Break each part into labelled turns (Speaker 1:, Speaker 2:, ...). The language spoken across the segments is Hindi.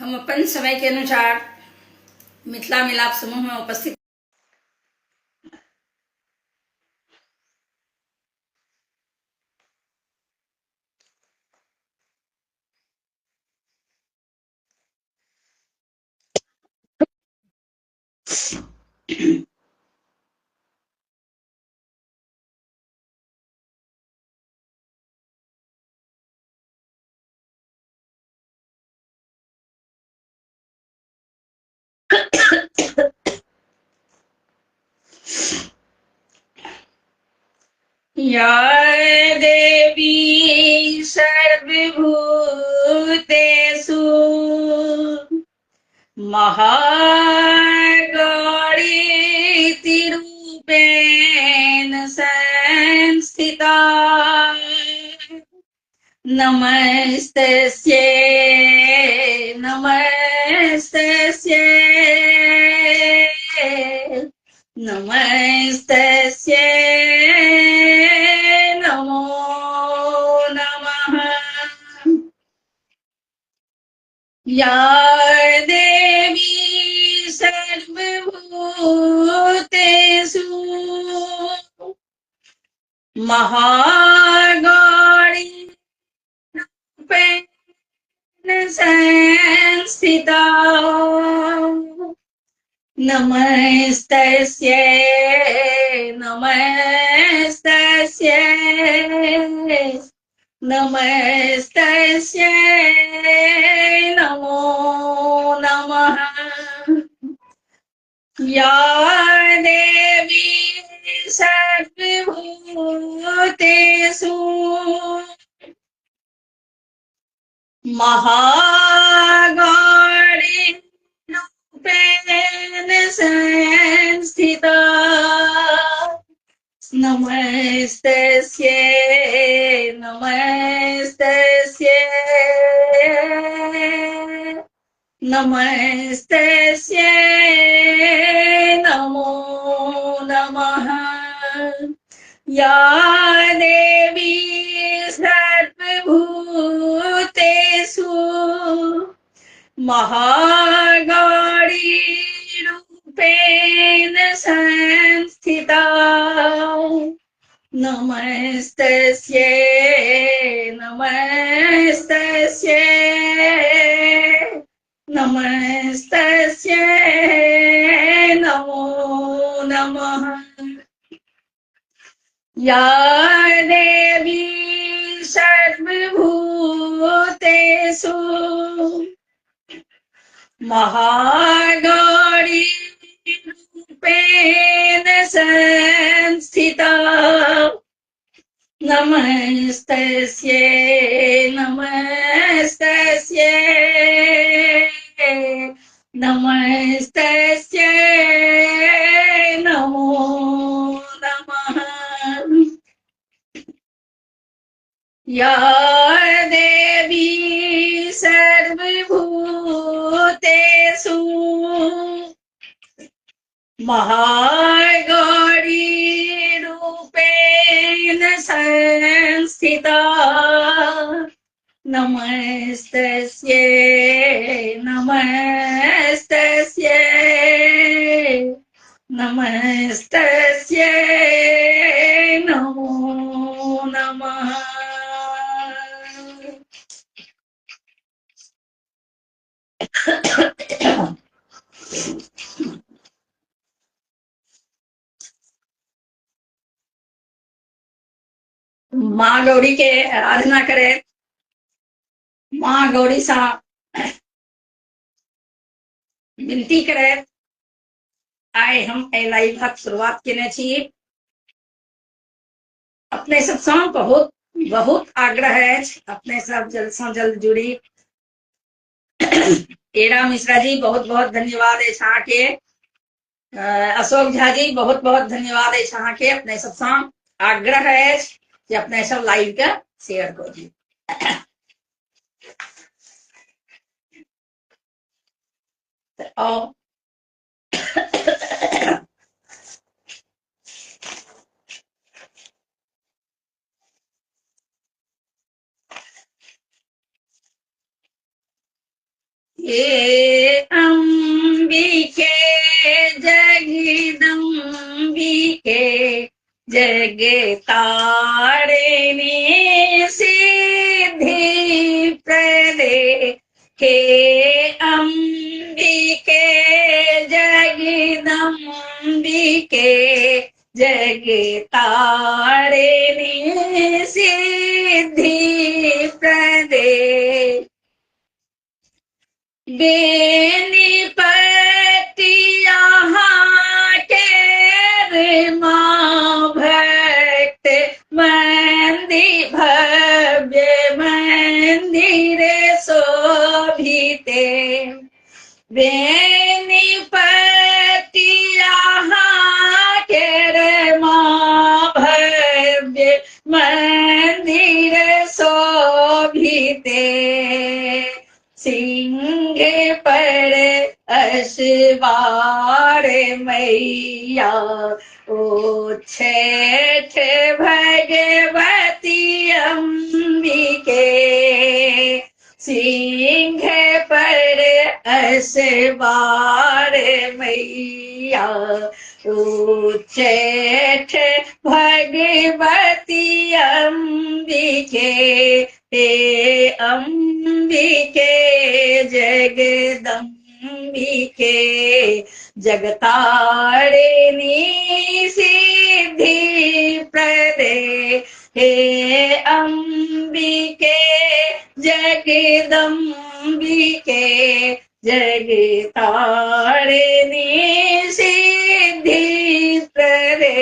Speaker 1: हम अपन समय के अनुसार मिथिला मिलाप समूह में उपस्थित या देवी सर्वभूतेषु महागौरीति रूपेण संस्थिता नमस्तस्यै नमस्तस्यै नमस्तस्यै नमो नमः। या देवी सर्वभूतेषु महागौरी संस्थिता नमस्तस्यै नमस्तस्यै नमस्तस्यै नमो नमः। या देवी सर्वभूतेषु महागौरी रूपेण संस्थिता नमस्तस्यै नमस्तस्यै नमस्तस्यै नमो नमः। या देवी सर्वभूतेषु महागौरी रूपेण संस्थिता नमस्तस्यै नमस्तस्यै नमस्तस्यै नमो नमः। या देवी सर्वभूतेषु महागौरी रूपेण संस्थिता नमस्तस्यै नमस्तस्यै नमस्तस्यै नमो नमः। या देवी सर्वभूतेषु महागौरी रूपेण संस्थिता नमस्तस्यै नमस्तस्यै नमस्तस्यै नमो नमः। माँ गौरी के आराधना करे, माँ गौरी सा विनती करे। आए हम लाइव शुरुआत केने छी। अपने सब सँ बहुत बहुत आग्रह है, अपने सब जल्द से जल्द जुड़ी। एरा मिश्रा जी बहुत बहुत धन्यवाद है अहाँ के। अशोक झा जी बहुत बहुत धन्यवाद है अहाँ के। अपने सब सँ आग्रह है कि अपने सब लाइव के शेयर करू जी। जग तारिणी सिद्धि प्रदे हे अंबिके जगदम्बिके जग तारिणी सिद्धि प्रदे बेनीपति यहाँ के माँ भक्त मंदिर भव्य मंदिर शोभिते बेनीपति यहाँ के माँ भव्य मंदिर शोभिते सिंह पर अश्वार मैया उच्छेठ भगवती अंबिके सिंह पर अश्वार मैया उच्छेठ भगवती अंबिके हे अंबिके जगदम्बिके जगतारिणी सिद्धि प्रदे हे अंबिके जगदम्बिके जगतारिणी सिद्धि प्रदे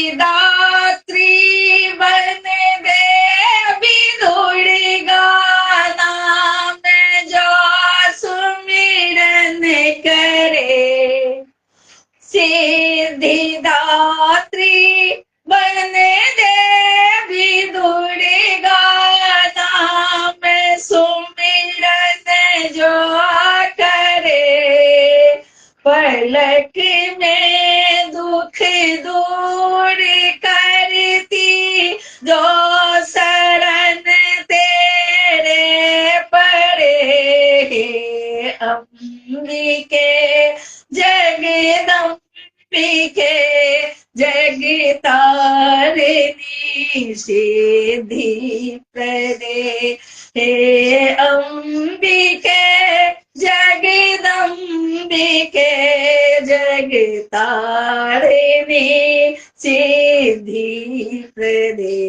Speaker 1: सिद्धिदात्री बन देवी दुर्गा नाम जो सुमिरन करे सिद्धिदात्री बन देवी दुर्गा नाम सुमिरन जो करे पलक में दुख दूर करती जो शरण तेरे पड़े हे अंबिके जगदम्बिके जगतारिणी सिद्धि प्रदे हे अंबिके जगदम्बिके जगतारिणी सिद्धि प्रदे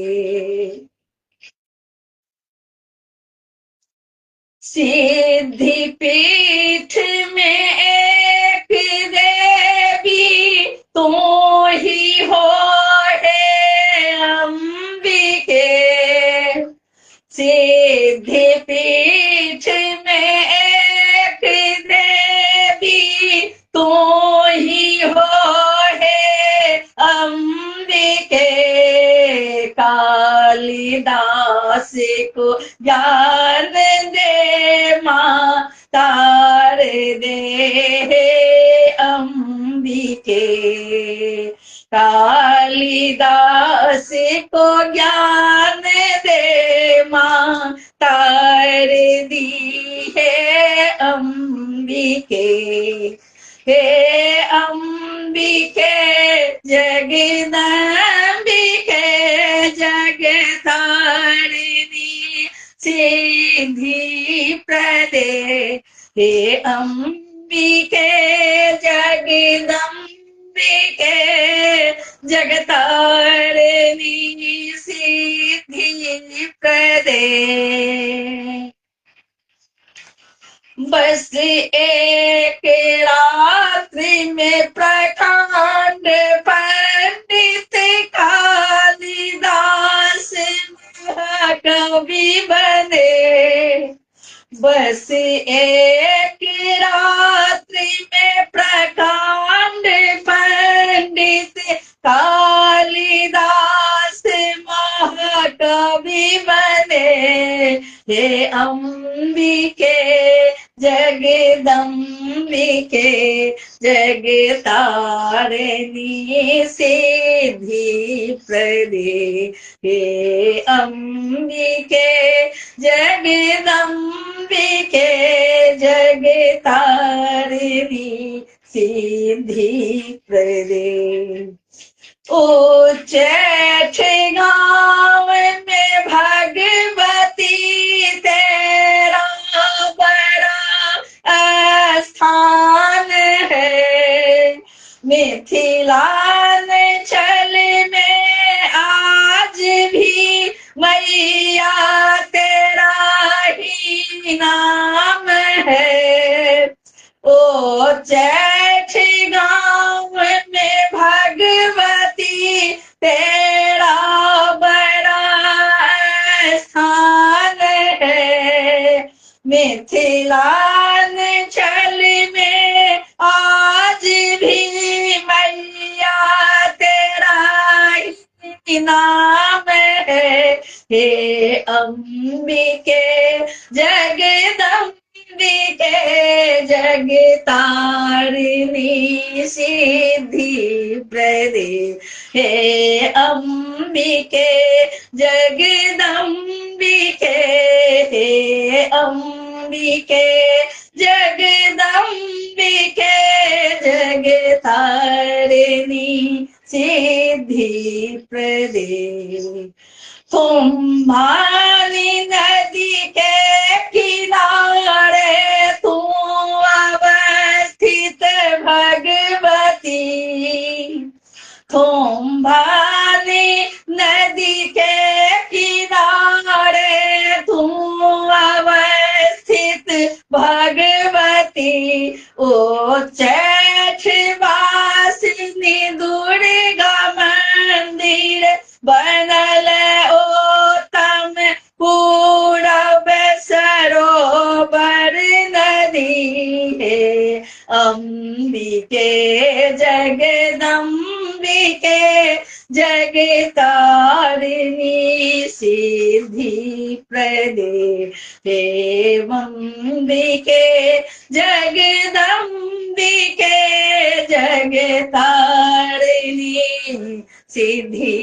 Speaker 1: सिद्धि पीठ में एक देवी तू ही हो हे अंबिके सिद्धि पीठ में एक देवी तू ही हो हे अंबिके कालिदास को ज्ञान दे माँ तार दे हे अंबिके कालिदास को ज्ञान दे माँ तार दी है अंबिके हे अंबिके जगदम्बिके जगतारिणी सिद्धि प्रदे हे अंबिके जगदम्बिके जगतारिणी सिद्धि प्रदे बस एक रात्रि में प्रकांड पंडित कालिदास कवि बने बस एक रात्रि में प्रकांड पंडित कालिदास महाकवि बने हे अंबिके जगदम्बिके जगतारिणी सिद्धि प्रदे हे अंबिके जगदम्बिके जगतारिणी सिद्धि प्रदे। उच्चैठ गाँव में भगवती तेरा बड़ा स्थान है। मिथिलांचल में आज भी मैया तेरा ही नाम है। ओ चैठ गाँव में भगवती तेरा बड़ा स्थान है। मिथिलांचल में आज भी मैया तेरा ही नाम है। हे अंबिके जगदम्बिके जगतारिणी सिद्धि प्रदे। हे अंबिके जगदम्बिके हे अंबिके जगदम्बिके जगतारिणी सिद्धि प्रदे। तुम्हारी नदी के किनारे तुम अवस्थित भगवती। तुम्हारी नदी के किनारे तुम अवस्थित भगवती। ओ चैठ वासिनी दुर्गा मंदिर बनल ओतम पूरब सरोवर नदी है। अंबिके जगदम्बिके जगतारिणी सिद्धि प्रदे। हे अंबिके जगदम्बिके जगतारिणी सिद्धि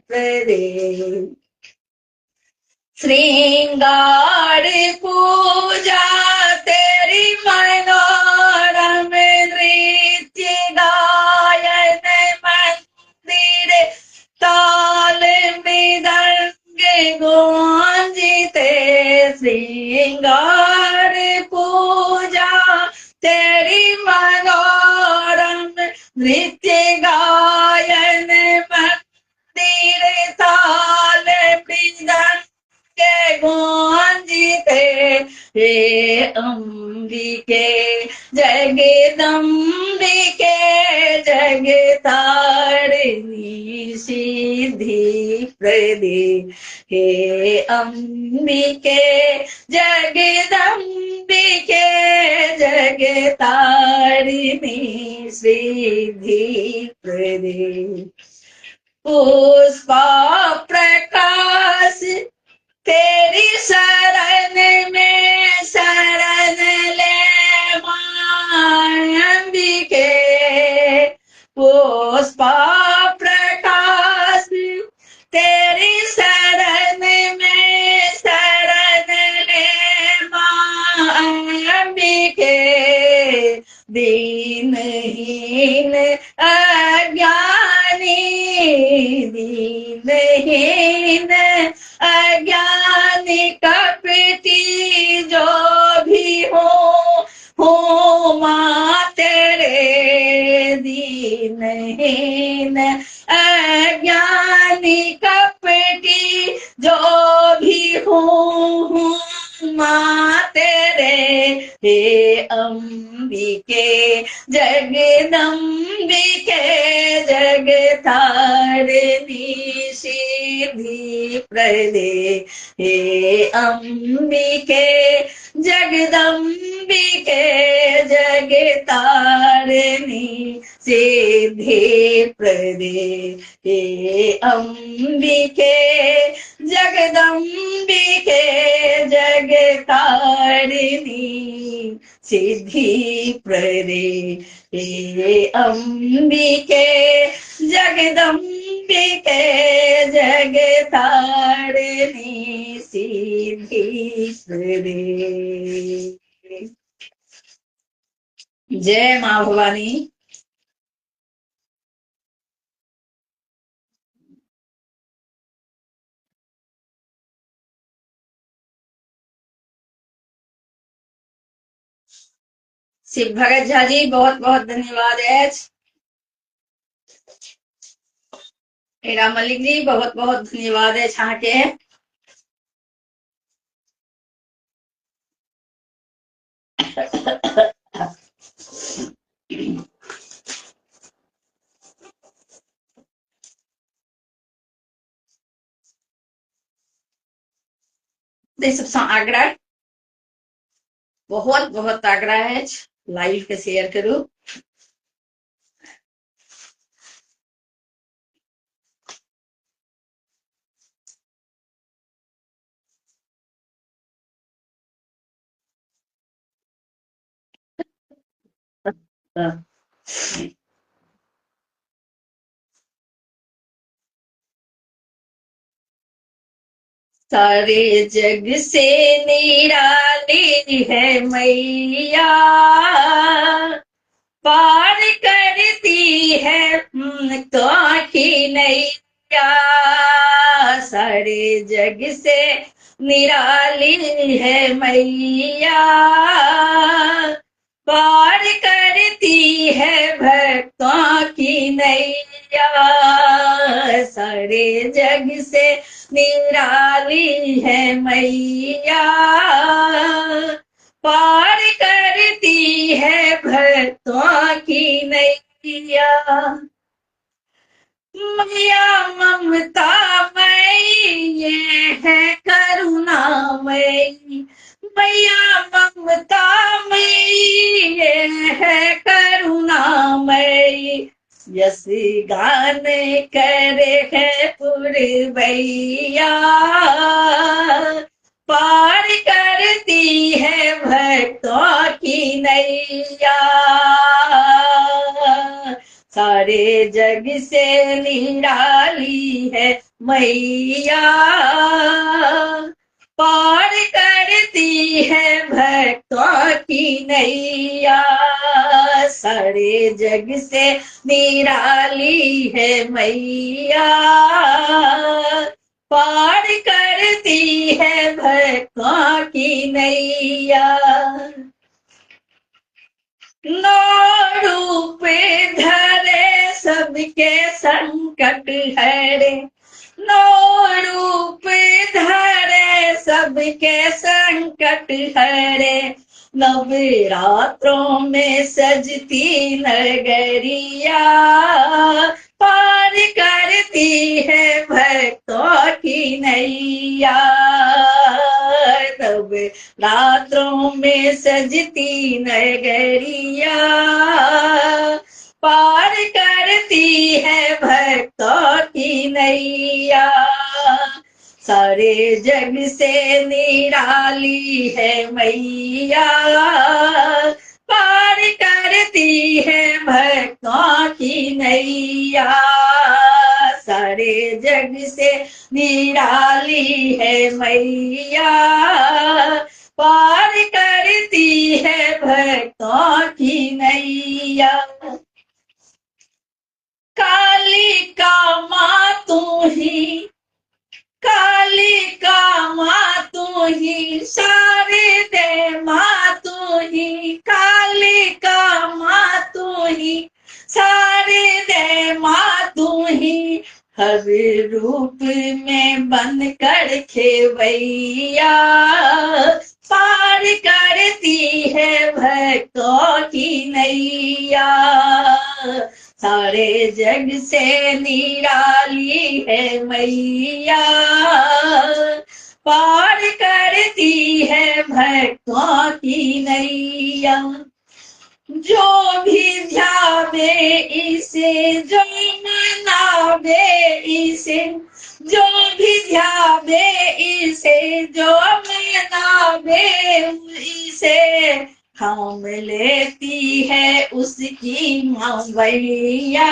Speaker 1: प्रदे। श्रृंगार पूजा तेरी मनोरम नृत्य गायन मंदिर ताल मृदंग गूंजते। श्रृंगार पूजा तेरी मनोरम नृत्य गायन मंदिर ताल मृदंग गूंजते। हे अंबिके जगदम्बिके जगतारिणी सिद्धि प्रदे। हे अंबिके जगदम्बिके जगतारिणी सिद्धि प्रदे। पुष्पा प्रकाश तेरी शरण में शरण ले अंबिके। पुष्पा प्रकाश तेरी शरण में शरण ले अंबिके। दीनहीन अज्ञानी दीनहीन अज्ञानी कपटी जो भी हो माँ तेरे। दीनहीन अज्ञानी कपटी जो भी हो माँ तेरे। हे अंबिके जगदम्बिके जगतारिणी सिद्धि प्रदे। हे अंबिके जगदम्बिके जगतारिणी सिद्धि प्रदे। हे अंबिके जगदम्बिके जगतारिणी सिद्धि प्रदे। हे अंबिके जगदम्बिके जगतारिणी सिद्धि प्रदे। जय माँ भवानी। शिव भगत झा जी बहुत बहुत धन्यवाद है। हीरा मलिक जी बहुत बहुत धन्यवाद है छा के। सबसे आग्रह बहुत बहुत आग्रह है लाइव के शेयर करूँ। सारे जग से निराली है मैया, पार करती है तो की नैया। सारे जग से निराली है मैया, पार करती है भक्तों की नैया। सारे जग से निराली है मैया, पार करती है भक्तों की नैया। मैया ममता मई ये है करुणा मई, मैया ममता मई ये है करुणा मई। यस गान करे है पुरवैया, पार करती है भक्तों की नैया। सारे जग से निराली है मैया, पार करती है भक्तों की नैया। सारे जग से निराली है मैया, पार करती है भक्तों की नैया। नौ रूप धरे सबके संकट हरे, नौ रूप धरे सबके संकट हरे। नवरात्रों में सजती नगरिया, पार करती है भक्तों की नैया। नवरात्रों में सजती नगरिया, पार करती है भक्तों की नैया। सारे जग से निराली है मैया, पार करती है भक्तों की नैया। सारे जग से निराली है मैया, पार करती है भक्तों की नैया। काली का माँ तू ही, काली का माँ तू ही, सारे दे माँ तू ही। काली का माँ तू ही, सारे दे माँ तू ही। हर रूप में बन कर खेवैया, पार करती है भक्तों की नैया। सारे जग से निराली है मैया, पार करती है भक्तों की नैया। जो भी ध्यावे इसे, जो मनावे इसे, जो भी ध्यावे इसे, जो मनावे इसे। थाम लेती है उसकी मैया,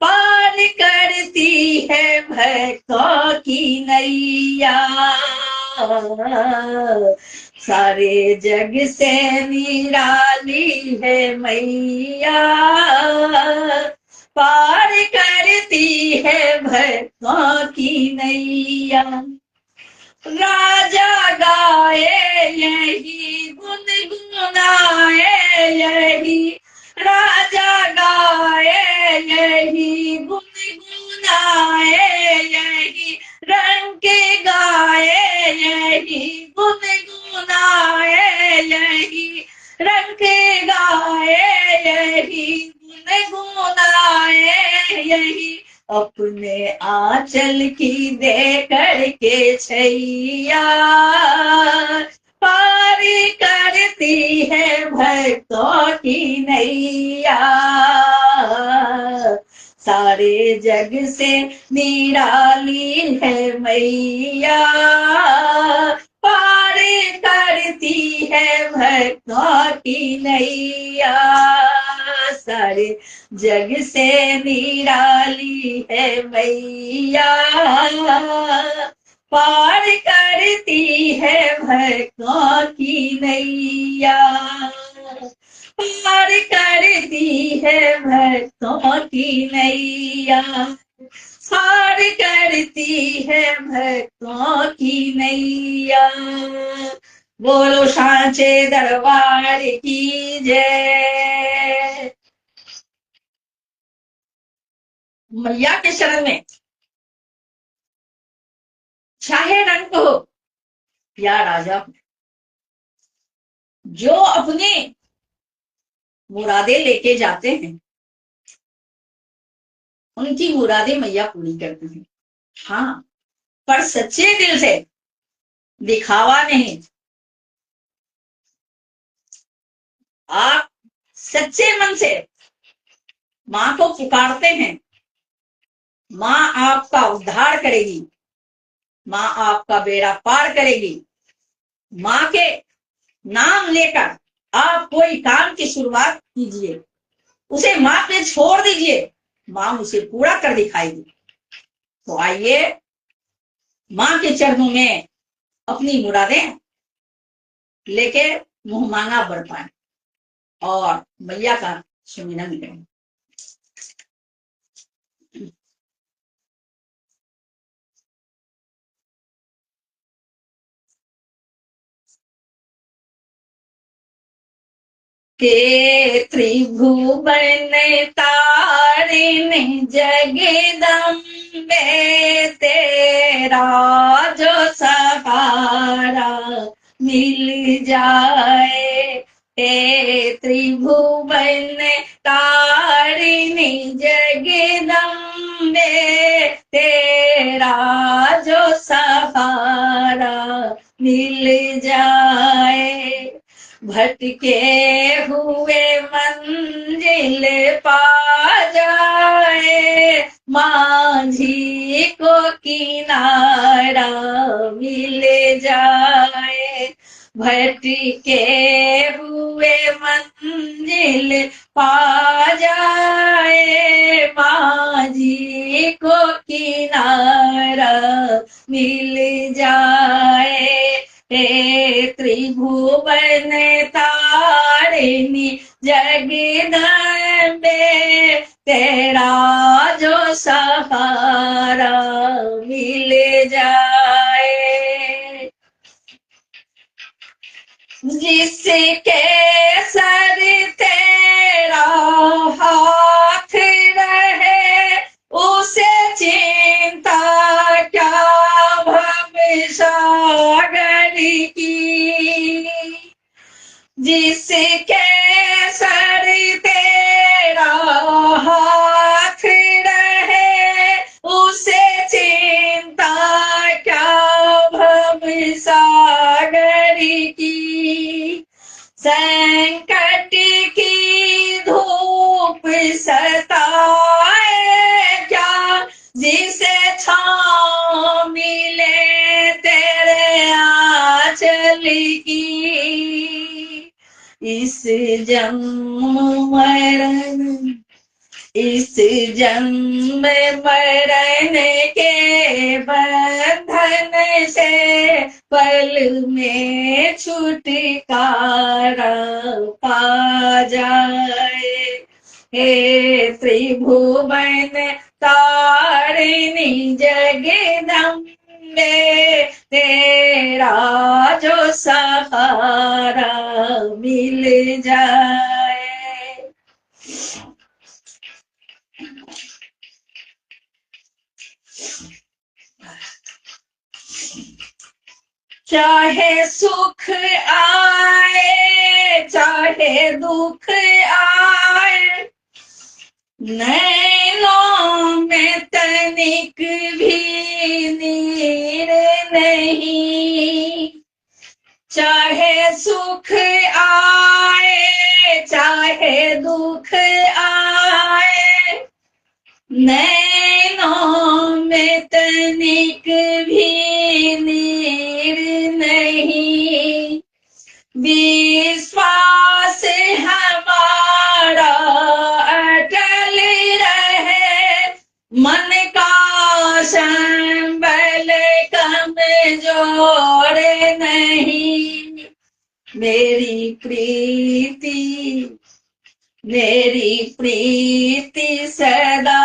Speaker 1: पार करती है भक्तों की नैया। सारे जग से निराली है मैया, पार करती है भक्तों की नैया। राजा गाए यही गुनगुनाए यही, राजा गाए यही गुनगुनाए यही, रंग के गाए यही गुनगुनाए यही, रंग के गाए यही गुनगुनाए यही। अपने आंचल की दे करके छैया, पार करती है भक्तों की नैया। सारे जग से निराली है मैया, पार करती है भक्तों की नैया। सारे जग से निराली है मैया, पार करती है भक्तों की नैया, पार करती है भक्तों की नैया, पार करती है भक्तों की नैया। बोलो सांचे दरबार की जय। मैया के शरण में चाहे रंग हो या राजा हो, जो अपनी मुरादें लेके जाते हैं उनकी मुरादें मैया पूरी करती हैं। हाँ, पर सच्चे दिल से, दिखावा नहीं। आप सच्चे मन से माँ को पुकारते हैं, माँ आपका उद्धार करेगी, माँ आपका बेड़ा पार करेगी। माँ के नाम लेकर आप कोई काम की शुरुआत कीजिए, उसे माँ पे छोड़ दीजिए, माँ उसे पूरा कर दिखाएगी। तो आइए माँ के चरणों में अपनी मुरादें लेके मुंह मांगा बढ़ पाए और मैया का सुमिरन करें। के त्रिभुवन तारिणी जगदम्बे, तेरा जो सहारा मिल जाए। हे त्रिभुवन तारिणी जगदम्बे, तेरा जो सहारा मिल जाए। भटके हुए मंजिल पा जाए, माझी को किनारा मिल जाए। भटके हुए मंजिल पा जाए, माझी को किनारा मिल जाए। हे त्रिभुवन तारिणी जगदम्बे, तेरा जो सहारा मिल जाए। जिसके सर तेरा हाथ रहे, उसे चिंता क्या भव सागर की। जिसके सर तेरा हाथ रहे, उसे चिंता क्या भव सागर की। संकट की धूप सताए क्या, जिसे छाँव मिले तेरे आंचल की। इस जन्म मरण इस जन्म मरण के बंधन से पल में छुटकारा पा जाए। हे त्रिभुवन तारिणी जगदम्बे, तेरा जो सहारा मिल जाए। चाहे सुख आए चाहे दुख आए, नैनों में तनिक भी नीर नहीं। चाहे सुख आए चाहे दुख आए, नैनों में तनिक भी नीर नहीं। विश्वास हमारा अटल रहे, मन का संबल कमजोर नहीं। मेरी प्रीति सदा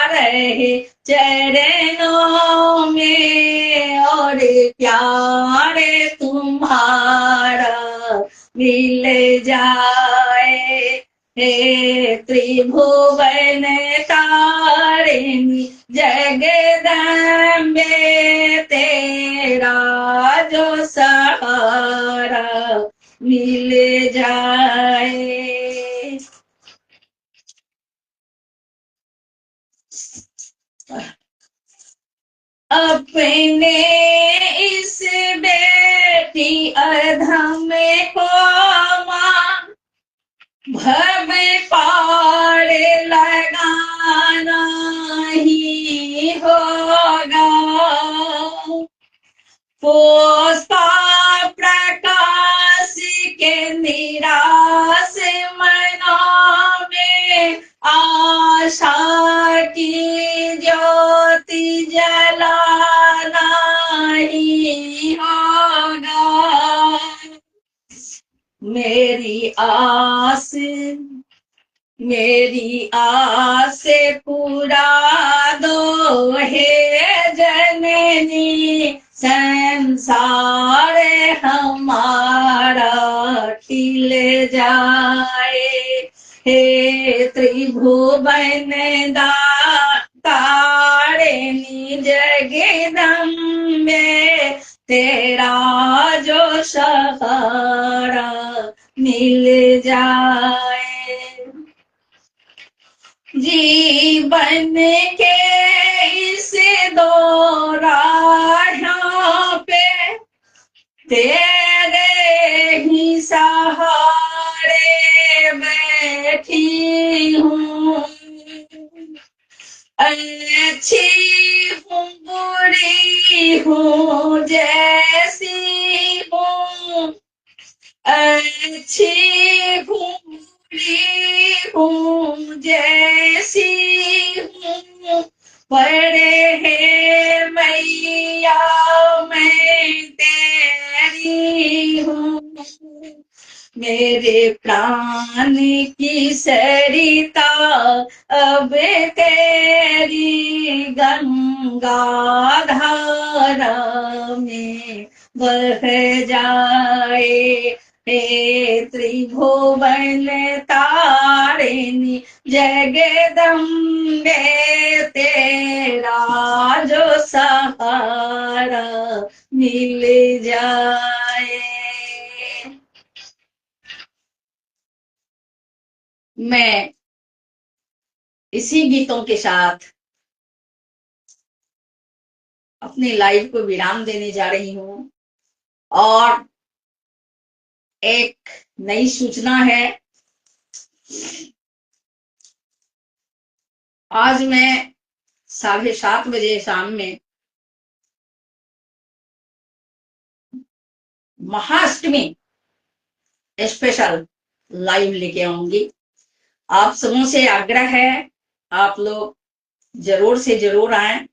Speaker 1: रहे चरणों में, और प्यार तुम्हारा मिल जाए। हे त्रिभुवन तारिणी जगदम्बे, तेरा जो सहारा मिल जाए। अपने इस बेटी अधम को मां भव पार लगाना ही होगा। पुष्पा प्रकाश के निराश मनों में आशा की ज्योति जलाना ही होगा। मेरी आस पूरा दो हे जननी, संसार हमारा खिल जाए। हे त्रिभुवन तारिणी जगदम्बे, तेरा जो सहारा मिल जाए। जीवन के इस दौराहों पे तेरे ही सहारे बैठी हूँ। अच्छी हूँ बुरी हूँ जैसी हूँ, अच्छी हूँ बुरी हूँ जैसी हूँ, पड़े है मैया मैं तेरी हूँ। मेरे प्राण की सरिता अब तेरी गंगा धारा में बह जाए। हे त्रिभुवन तारिणी जगदम्बे, तेरा जो सहारा मिल जाए। मैं इसी गीतों के साथ अपनी लाइफ को विराम देने जा रही हूँ, और एक नई सूचना है। आज मैं 7:30 बजे शाम में महाअष्टमी स्पेशल लाइव लेके आऊंगी। आप सबों से आग्रह है आप लोग जरूर से जरूर आए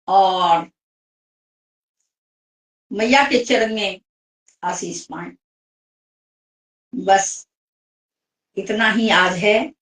Speaker 1: और मैया के चरण में आशीष पाएं। बस इतना ही आज है।